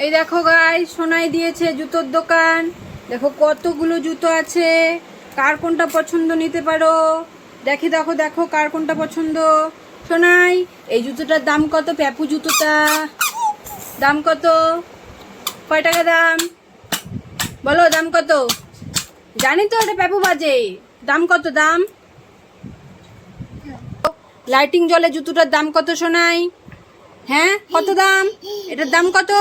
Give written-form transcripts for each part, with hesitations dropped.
এই দেখো গাইস, সোনাই দিয়েছে জুতোর দোকান। দেখো কতগুলো জুতো আছে, কার কোনটা পছন্দ নিতে পারো। দেখো দেখো দেখো কার কোনটা পছন্দ। সোনাই, এই জুতোটার দাম কত? প্যাপু জুতোটা দাম কত? কয় টাকা দাম বলো? দাম কত? জানি তো এটা প্যাপু বাজে। দাম কত? দাম লাইটিং জ্বলে জুতোটার দাম কত সোনাই? হ্যাঁ কত দাম? এটার দাম কত?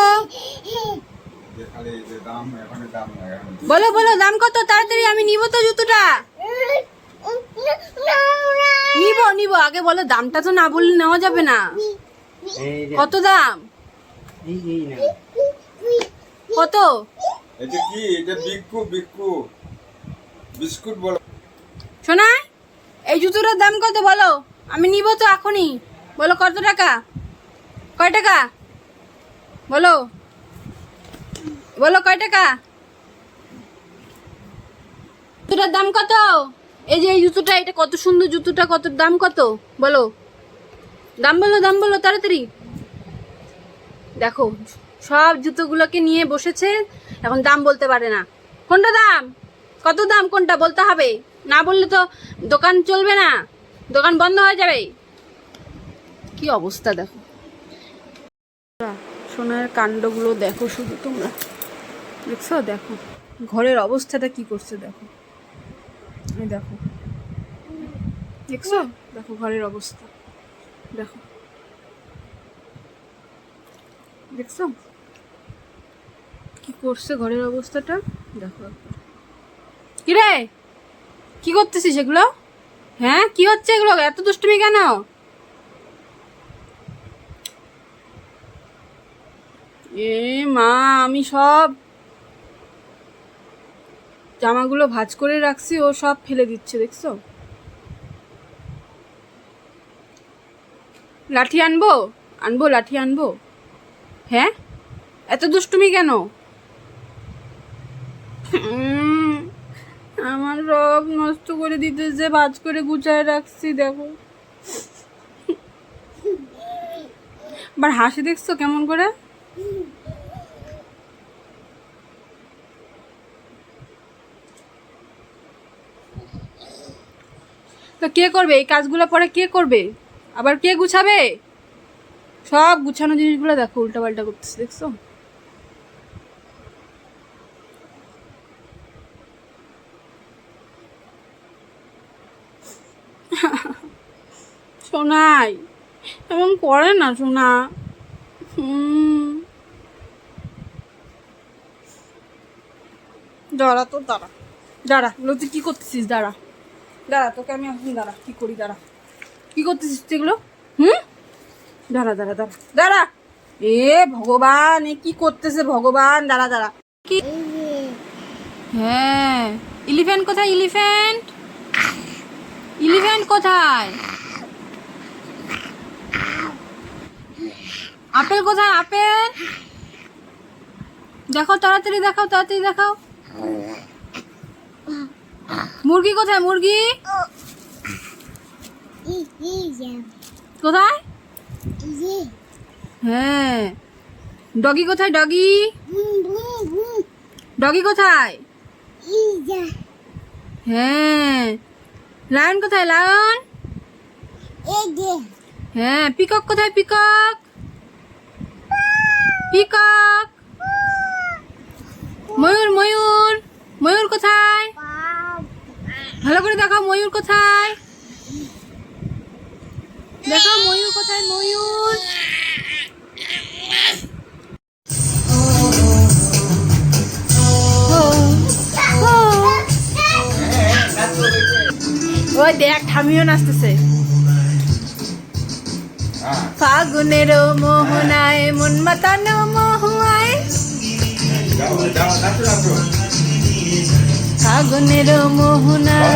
বলো বলো দাম কত? তাড়াতাড়ি আমি নিব তো জুতোটা। নিব নিব, আগে বলো দামটা, তো না বললে নেওয়া যাবে না। কত দাম? কত? এটা কি? এটা বিক্কু বিক্কু বিস্কুট বলো। শোনা, এই জুতোটার দাম কত বলো? আমি নিব তো এখনই। বলো কত টাকা? কয় টাকা বলো? বলো কয় টাকা? জুতোটার দাম কত? এই যে এই জুতোটা, এটা কত সুন্দর জুতোটা, কত দাম কত বলো? দাম বলো, দাম বলো তাড়াতাড়ি। দেখো সব জুতোগুলোকে নিয়ে বসেছে, এখন দাম বলতে পারে না। কোনটা দাম? কত দাম? কোনটা বলতে হবে, না বললে তো দোকান চলবে না, দোকান বন্ধ হয়ে যাবে। কি অবস্থা দেখো, সোনার কাণ্ডগুলো দেখো শুধু তোমরা। দেখছো? দেখো ঘরের অবস্থাটা কি করছে, দেখো এই দেখো, দেখছো? দেখো ঘরের অবস্থা, দেখো দেখছো কি করছে ঘরের অবস্থাটা, দেখো। কি রে, কি করতেছিস এগুলো? হ্যাঁ কি হচ্ছে এগুলো? এত দুষ্টুমি কেন? এ মা, আমি সব জামাগুলো ভাঁজ করে রাখছি, ও সব ফেলে দিচ্ছে, দেখছো? লাঠি আনবো? আনবো লাঠি আনবো? হ্যাঁ এত দুষ্টুমি কেন? আমার সব নষ্ট করে দিতেছে, ভাঁজ করে গুছায় রাখছি, দেখো। আবার হাসি দেখছো কেমন করে? তো কে করবে এই কাজগুলো? পরে কে করবে? আবার কে গুছাবে? সব গুছানো জিনিসগুলো দেখো উল্টা পাল্টা করতেছে, দেখছো? সোনাই এমন করে না সোনা। দাঁড়া তো, দাঁড়া দাঁড়া, এগুলো তুই কি করতেছিস? দাঁড়া দাঁড়া, তোকে আমি এখন দাঁড়া কি করি, দাঁড়া। কি করতেছিস এগুলো? দাঁড়া দাঁড়া দাঁড়া দাঁড়া। এ ভগবান, এ কি করতেছে ভগবান? দাঁড়া দাঁড়া। কি? হ্যাঁ, এলিফ্যান্ট কোথায়? এলিফ্যান্ট, এলিফ্যান্ট কোথায়? আপেল কোথায়? আপেল দেখো তাড়াতাড়ি, দেখাও তাড়াতাড়ি দেখাও। মুরগি কোথায়? মুরগি কোথায়? হ্যাঁ, ডগি কোথায়? ডগি, ডগি কোথায়? হ্যাঁ, লায়ন কোথায়? লায়ন। হ্যাঁ, পিকক কোথায়? Peacock, peacock. ময়ূর, ময়ূর, ময়ূর কোথায়? ভালো করে দেখাও ময়ূর কোথায়, দেখো ময়ূর কোথায়? ময়ূর। ওই দেখ ঠামিও নাচতেছে। ফাগুনের মোহনায় মন মাতানো মহুয়ায়, ফাগুনের মোহনায়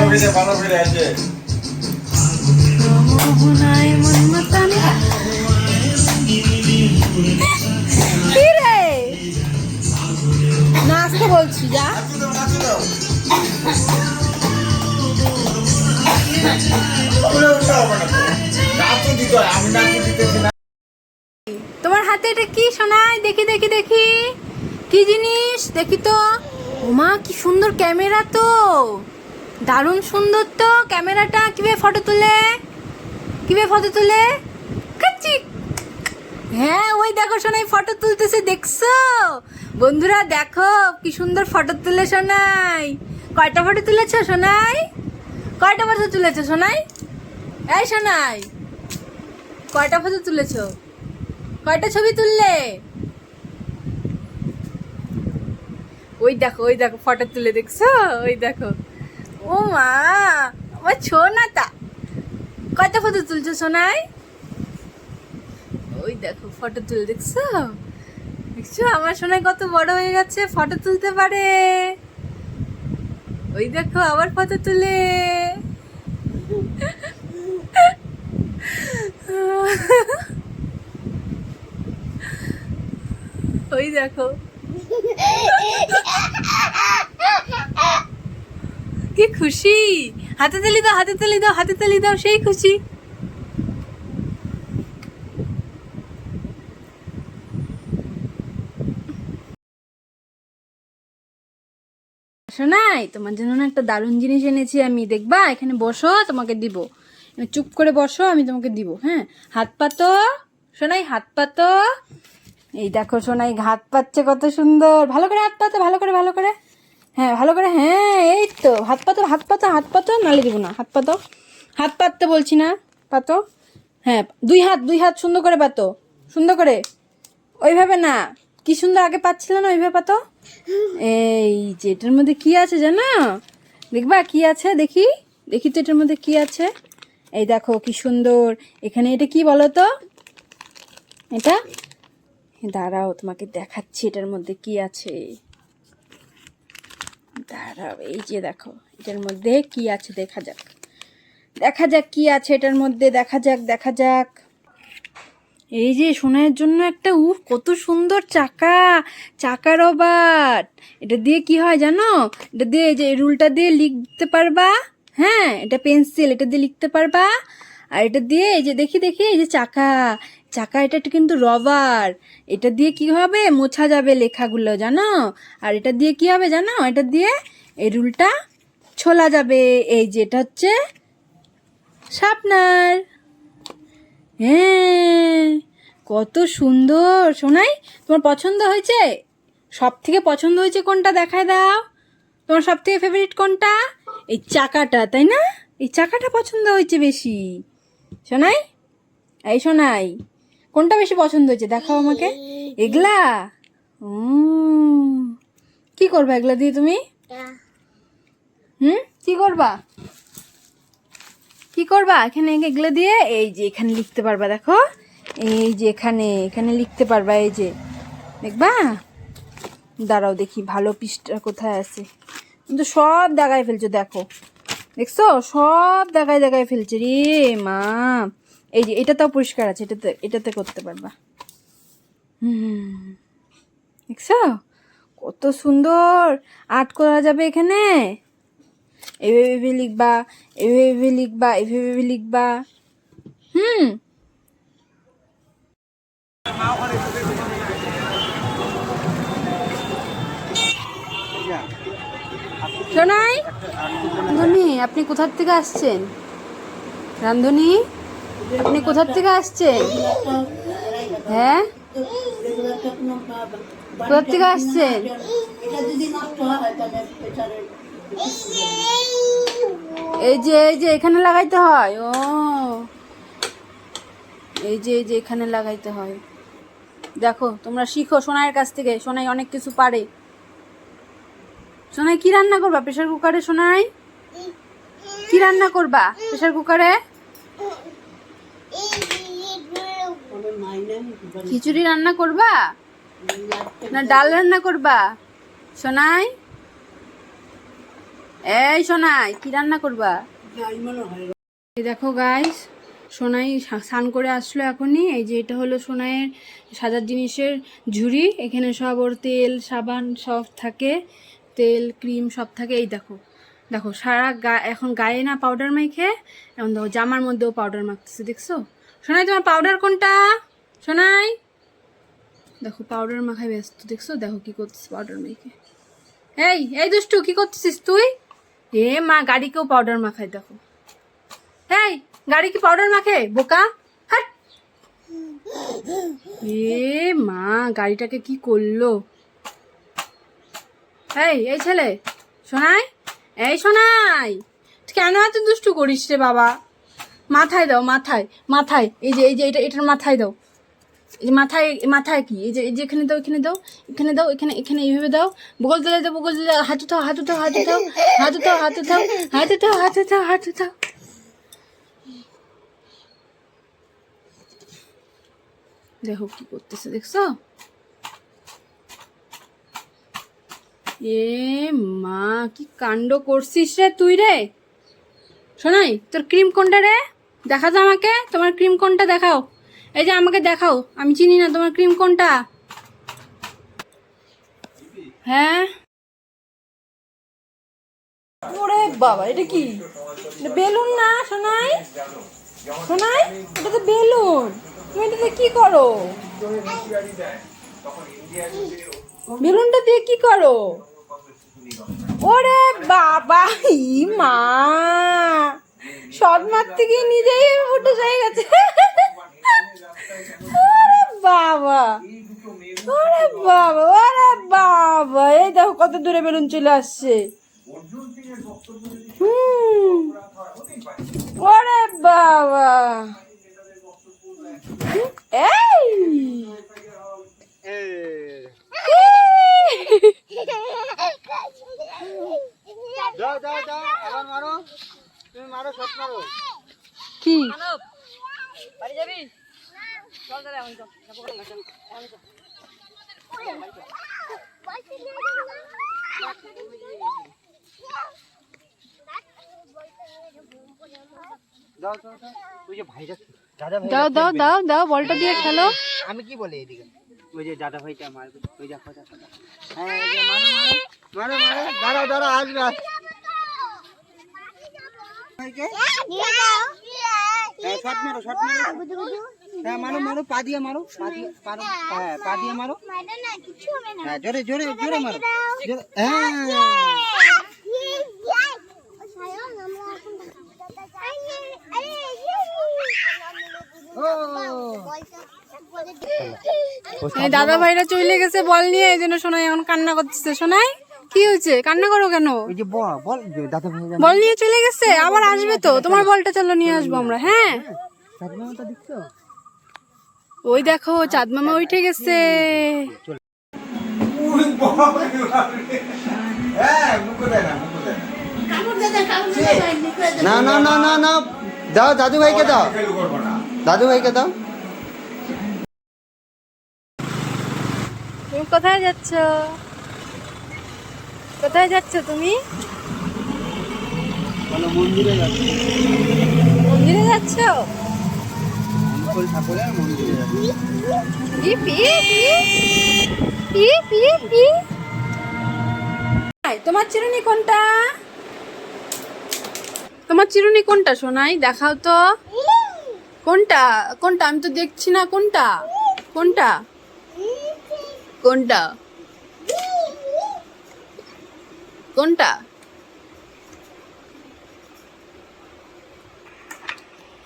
মোহনায় মন মাতানো। কি রে, নাচতে বলছি যা। আমি তোমার হাতে এটা কি সোনাই? দেখি দেখি দেখি, কি জিনিস দেখি তো। ওমা কি সুন্দর ক্যামেরা তো, দারুণ সুন্দর তো ক্যামেরাটা। কিভাবে ফটো তুলে, কিভাবে ফটো তুলে? কাচ্চি। হ্যাঁ ওই দেখো সোনাই ফটো তুলতেছে, দেখছো বন্ধুরা? দেখো কি সুন্দর ফটো তুলে সোনাই। কয়টা ফটো তুলেছো সোনাই? কয়টা ফটো তুলেছো সোনাই? এই সোনাই, কয়টা ফটো তুলেছো? কয়টা ছবি তুললে? ওই দেখো ফটো তুলে, দেখছো? ওই দেখো। ও মা, আমার ছোনাটা। কয়টা ফটো তুলছো সোনাই? ওই দেখো ফটো তুলে, দেখছো? দেখছো আমার সোনাই কত বড় হয়ে গেছে, ফটো তুলতে পারে। ওই দেখো আবার ফটো তুলে। ওই দেখো কি খুশি। হাতে তালি দাও, হাতে তালি দাও, হাতে তালি দাও, সেই খুশি। শোনাই, তোমার জন্য না একটা দারুণ জিনিস এনেছি আমি, দেখবা? এখানে বসো, তোমাকে দিব। চুপ করে বসো, আমি তোমাকে দিব। হ্যাঁ, হাত পাতো শোনাই, হাত পাতো। এই দেখো সোনাই হাত পাচ্ছে কত সুন্দর। ভালো করে হাত পাতো, ভালো করে, ভালো করে। হ্যাঁ ভালো করে, হ্যাঁ এই তো। হাত পাতো, হাত পাতো, হাত পাতো, নালে দিব না। হাত পাতো, হাত পাততে বলছি না, পাতো। হ্যাঁ দুই হাত সুন্দর করে পাতো, সুন্দর করে। ওইভাবে না, কি সুন্দর আগে পাচ্ছিল না, ওইভাবে পাতো। এই যে এটার মধ্যে কি আছে জানো? দেখবা কি আছে, দেখি দেখি তো এটার মধ্যে কি আছে। এই দেখো কি সুন্দর। এখানে এটা কি বলো তো? এটা দাঁড়াও তোমাকে দেখাচ্ছি এটার মধ্যে কি আছে। দাঁড়াও, এই যে দেখো এটার মধ্যে কি আছে, দেখা যাক, দেখা যাক কি আছে এটার মধ্যে, দেখা যাক, দেখা যাক। এই যে সোনাইয়ের জন্য একটা কত সুন্দর চাকা, চাকা রবার। এটা দিয়ে কি হয় জানো? এটা দিয়ে এই যে রুলটা দিয়ে লিখতে পারবা। হ্যাঁ এটা পেন্সিল, এটা দিয়ে লিখতে পারবা। আর এটা দিয়ে এই যে দেখি দেখি, এই যে চাকা, চাকা এটা কিন্তু রবার। এটা দিয়ে কি হবে? মোছা যাবে লেখাগুলো, জানো? আর এটা দিয়ে কি হবে জানো? এটা দিয়ে এই রুলটা ছোলা যাবে। এই যে এটা হচ্ছে শার্পনার। হ্যাঁ কত সুন্দর সোনাই, তোমার পছন্দ হয়েছে? সব থেকে পছন্দ হয়েছে কোনটা, দেখায় দাও। তোমার সব থেকে ফেভারিট কোনটা? এই চাকাটা, তাই না? এই চাকাটা পছন্দ হয়েছে বেশি। সোনাই, এই সোনাই, কোনটা বেশি পছন্দ হয়েছে দেখাও আমাকে। এগুলা? কি করবা এগুলা দিয়ে তুমি? কি করবা, কি করবা এখানে এগুলো দিয়ে? এই যে এখানে লিখতে পারবা, দেখো এই যে এখানে, এখানে লিখতে পারবা। এই যে দেখবা, দাঁড়াও দেখি ভালো পৃষ্ঠা কোথায় আছে। কিন্তু সব দাগায় ফেলছো, দেখো দেখছো সব দাগায় দাগায় ফেলছে রে মা। এই যে এটাতেও পরিষ্কার আছে, এটাতে করতে পারবা। দেখছো কত সুন্দর আর্ট করা যাবে এখানে। এভাবে লিখবা, এভাবে লিখবা, এভাবে লিখবা। শোনাই, রান্ধনি আপনি কোথার থেকে আসছেন? রান্ধনি আপনি কোথার থেকে আসছেন? হ্যাঁ কোথার থেকে আসছেন? এই যে এই যে এখানে লাগাইতে হয়। ও এই যে এই যে এখানে লাগাইতে হয়। দেখো তোমরা শিখো সোনাইয়ের কাছ থেকে, সোনাই অনেক কিছু পারে। সোনাই কি রান্না করবা প্রেসার কুকারে? সোনাই কি রান্না করবা প্রেসার কুকারে? খিচুড়ি রান্না করবা না ডাল রান্না করবা? সোনাই, এই সোনাই কি রান্না করবা? দেখো গাইস, সোনাই স্নান করে আসলো এখনই। এই যে এটা হলো সোনাইয়ের সাজার জিনিসের ঝুড়ি। এখানে সব ওর তেল সাবান সব থাকে, তেল ক্রিম সব থাকে। এই দেখো দেখো সারা এখন গায়ে না পাউডার মেখে, এখন দেখো জামার মধ্যেও পাউডার মাখতেছে, দেখছো? সোনাই তোমার পাউডার কোনটা? সোনাই দেখো পাউডার মাখায় ব্যস্ত, দেখছো? দেখো কি করছিস পাউডার মেখে। এই দুষ্টু কি করছিস তুই? এ মা গাড়িকেও পাউডার মাখায় দেখো। এই গাড়ি কি পাউডার মাখে বোকা? হাট! এ মা গাড়িটাকে কি করলো? এই ছেলে সোনাই, এই সোনাই কেন এত দুষ্টু করিস রে বাবা? মাথায় দাও, মাথায় মাথায়, এই যে এটার মাথায় দাও। এই যে মাথায় কি, এই যে এখানে দাও, এখানে দাও, এখানে দাও, এখানে এইভাবে দাও। বগল তলে দাও, বগল তলে দাও। হাত উঠাও, হাত উঠাও, হাত উঠাও, হাত উঠাও, হাত উঠাও, হাত উঠাও, হাত উঠাও, হাত উঠাও। দেখো কি করতেছে, দেখছো? এ মা কি কাণ্ড করছিস রে তুই রে। শোনাই তোর ক্রিম কোনটা রে? দেখা তো আমাকে, তোমার ক্রিম কোনটা দেখাও। এই যে আমাকে দেখাও, আমি চিনি না তোমার ক্রিম কোনটা। হ্যাঁ ওরে বাবা, এটা কি? বেলুন না সোনাই? সোনাই এটা তো বেলুন, তুমি এটাতে কি করো? বেলুনটা দিয়ে কি করো? ওরে বাবা, ই মা শট মারতে গিয়ে নিজেই উঠে যাই গেছে। ওরে বাবা, ওরে বাবা, ওরে বাবা, এই দেখো কত দূরে বেলুন চলে আসছে। ওরে বাবা, এই কি দাও দাও দাও দাও, বলটা দিয়ে খেলো। আমি কি বলি এদিকে, ওই যে দাদা ভাইটা মারবে, ওই যে কথা কথা। হ্যাঁ এই যে মারো মারো মারো মারো, দাঁড়াও দাঁড়াও, আসবে ভাইকে। হ্যাঁ শট মারো, শট মারো। হ্যাঁ মারো মারো, পা দিয়ে মারো, পা দিয়ে পারো। হ্যাঁ পা দিয়ে মারো। হ্যাঁ জোরে জোরে জোরে মারো। হ্যাঁ দাদা ভাইরা চলে গেছে বল নিয়ে, এই জন্য সোনাই এখন কান্না করতেছে। সোনাই কি হয়েছে, কান্না করো কেন? ওই যে বল, দাদা ভাই বল নিয়ে চলে গেছে, আবার আসবে তো। তোমার বলটা চলো নিয়ে আসবো আমরা। হ্যাঁ সাদমাটা দেখছো? ওই দেখো চাঁদ মামা উঠে গেছে। না না না না না, দাও দাদু ভাইকে দাও, দাদু ভাইকে দাও। তুমি কোথায় যাচ্ছ? কোথায় যাচ্ছ তুমি? মন্দিরে যাচ্ছি। মন্দিরে যাচ্ছ? ঠাকুরের মন্দিরে যাচ্ছি। তোমার চিরুনি কোনটা? তোমার চিরুনি কোনটা সোনাই? দেখাও তো কোনটা কোনটা, আমি তো দেখছি না কোনটা কোনটা কোনটা কোনটা।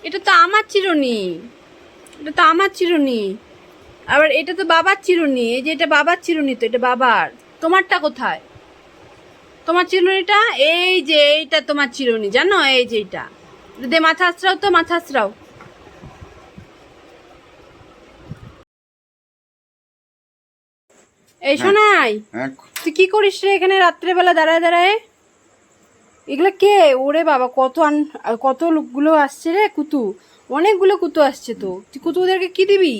এটা তো আমার চিরুনি, এটা তো আমার চিরুনি। আবার এটা তো বাবার চিরুনি, এই যে এটা বাবার চিরুনি, তো এটা বাবার। তোমারটা কোথায়? তোমার চিরুনিটা এই যে, এইটা তোমার চিরুনি, জানো? এই যে এটা দে, মাথা আছড়াও তো, মাথা আছড়াও। এই শোনাই, তুই কি করিস রে এখানে রাত্রেবেলা দাঁড়ায় দাঁড়ায়? এগুলো কে? ওরে বাবা, কত লোকগুলো আসছে রে, কুতু, অনেকগুলো কুতু আসছে। তো তুই কুতু ওদেরকে কি দিবি?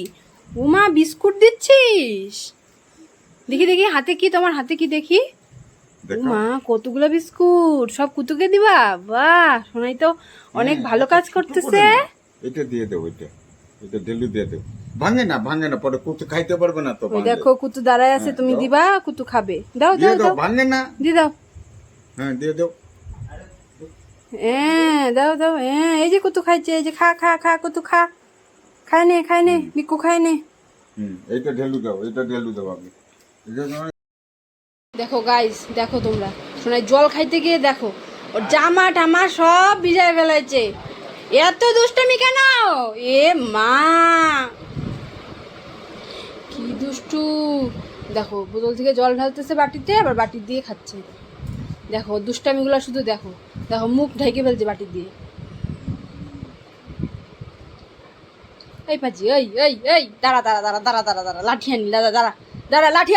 ওমা বিস্কুট দিচ্ছিস? দেখি দেখি হাতে কি, তোমার হাতে কি দেখি। মা কতগুলো বিস্কুট, সব কুতুকে দিবা? বাহ, শোনাই তো অনেক ভালো কাজ করতেছে। এটা দিয়ে দেবো, এটা ডেলি দিয়ে দেবো। ভাঙে না, পরে কুতু খাইতে পারবে না তো। ওই দেখো কুতু দাঁড়ায় আছে, তুমি দিবা, কুতু খাবে। দাও দাও দাও, ভাঙে না, দিয়ে দাও। হ্যাঁ দিয়ে দাও। হ্যাঁ দাও দাও, হ্যাঁ এই যে কুতু খাইছে, এই যে খা খা খা, কুতু খা। খায় নে বিকু খায় নে। এইটা ঢেলু দাও, এটা ঢেলু দাও আপনি। এটা তোমার দেখো গাইস, দেখো তোমরা শোনাই জল খাইতে গিয়ে দেখো ওর জামা টামা সব ভিজায় ফেলাইছে। এত দুষ্টামি কেন? এ মা কি দুষ্টু। দেখো বোতল থেকে জল ঢালতেছে বাটিতে, আবার বাটি দিয়ে খাচ্ছে। দেখো দুষ্টামিগুলো শুধু দেখো, দেখো মুখ ঢেকে ফেলছে বাটি দিয়ে। এই পাজি, এই এই এই দাঁড়া দাঁড়া দাঁড়া দাঁড়া দাঁড়া দাঁড়া লাঠি আনি, দাঁড়া দাঁড়া দাঁড়া লাঠি